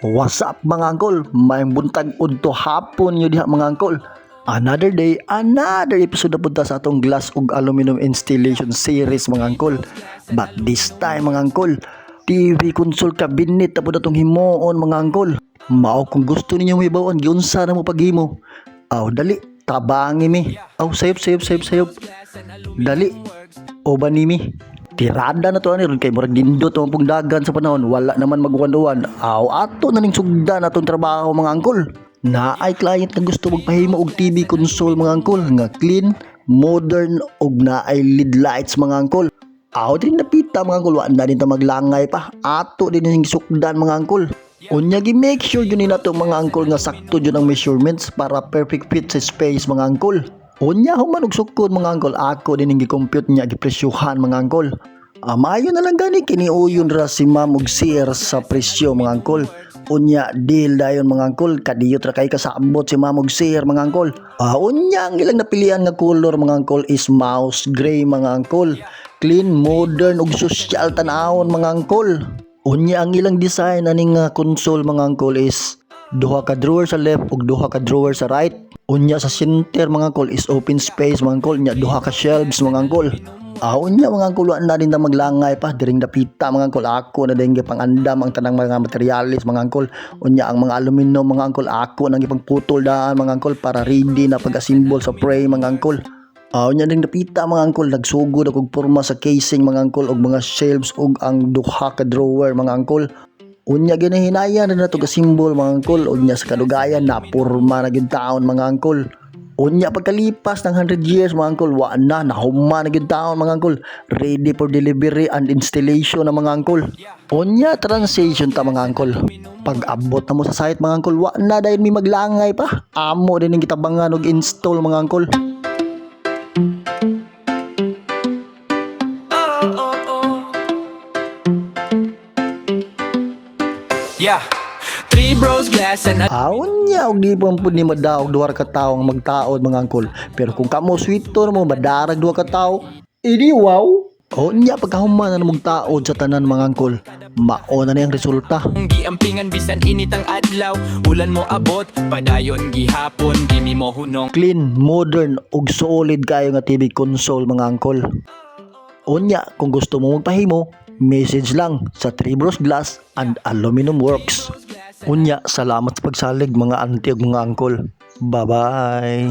What's up mga angkol? May buntag udto hapon nyo diha mga angkol. Another day, another episode na punta sa atong glass ug aluminum installation series mga angkol. But this time mga angkol, TV console cabinet na po na itong himoon mga angkol. Mao kung gusto ninyo hibawan, giunsa na mo paghimo. Aw dali, tabangi mi. Aw sayop. Dali, o ba ni mi? Tirada na to ani ron kay murag dindot ang pong dagan sa panahon, wala naman magwanduan. Aw ato na ning sugdan atong trabaho mga angkol. Naay client na gusto magpahimo og TV console mga angkol nga clean, modern ug naay LED lights mga angkol. Aw din napita mga angkol, wa na din ta maglangay pa. Ato din ning sugdan mga angkol. Unya gi make sure yun nato mga angkol nga sakto yun ang measurements para perfect fit sa space mga angkol. Unya human og sukod mga angkol, ako din ang gi-compute niya gipresyuhan mga angkol. Maayo na lang gani kiniuyon ra si Ma'am og Sir sa presyo mga angkol. Unya deal dayon mga angkol, kadiyot ra kay kasabot si Ma'am og Sir mga angkol. Unya ang ilang napilian nga color mga angkol is mouse gray mga angkol. Clean, modern ug social tan-awon mga angkol. Unya ang ilang design aning console mga angkol is duha ka drawer sa left ug duha ka drawer sa right. Unya sa center mga angkol is open space mga angkol, nya duha ka shelves mga angkol. Unya mga angkol, wa na din na maglangay pa diring dapita mga angkol, ako na din pangandam ang tanang mga materialis mga angkol. Unya ang mga aluminum mga angkol, ako nang ipagputol daan mga angkol para ready na pag-assemble sa frame mga angkol. Unya din dapita mga angkol, nagsugod ako og porma sa casing mga angkol og mga shelves ug ang duha ka drawer mga angkol. Unya ginahinayan na to ka symbol mga angkol. Unya sa kadugayan na porma na gyud taon mga angkol. Unya pagkalipas ng 100 years mga angkol, wa na nahuma na gyud taon mga angkol. Ready for delivery and installation na mga angkol. Unya transition ta mga angkol. Pag abot na mo sa site mga angkol, wa na dayon mi maglangay pa. Amo din ning gitabangan og install mga angkol. Yeah, three bros glass and Unya og di pa pud ni madaog duha ka tawo ang magtaod mga angkol. Pero kung kamo sweeto mo madarag duha ka tawo, idi wow. Unya pagkahuman na mong taod sa tanan mga angkol, mao na niyang resulta. giampingan bisan init ang adlaw. Ulan mo abot, padayon gihapon, gini mo hunong. Clean, modern ug solid kayo nga TV console mga angkol. Unya kung gusto mo magpahimo, message lang sa Tribros Glass and Aluminum Works. Unya salamat sa pagsalig mga auntie ug mga angkol. Bye bye.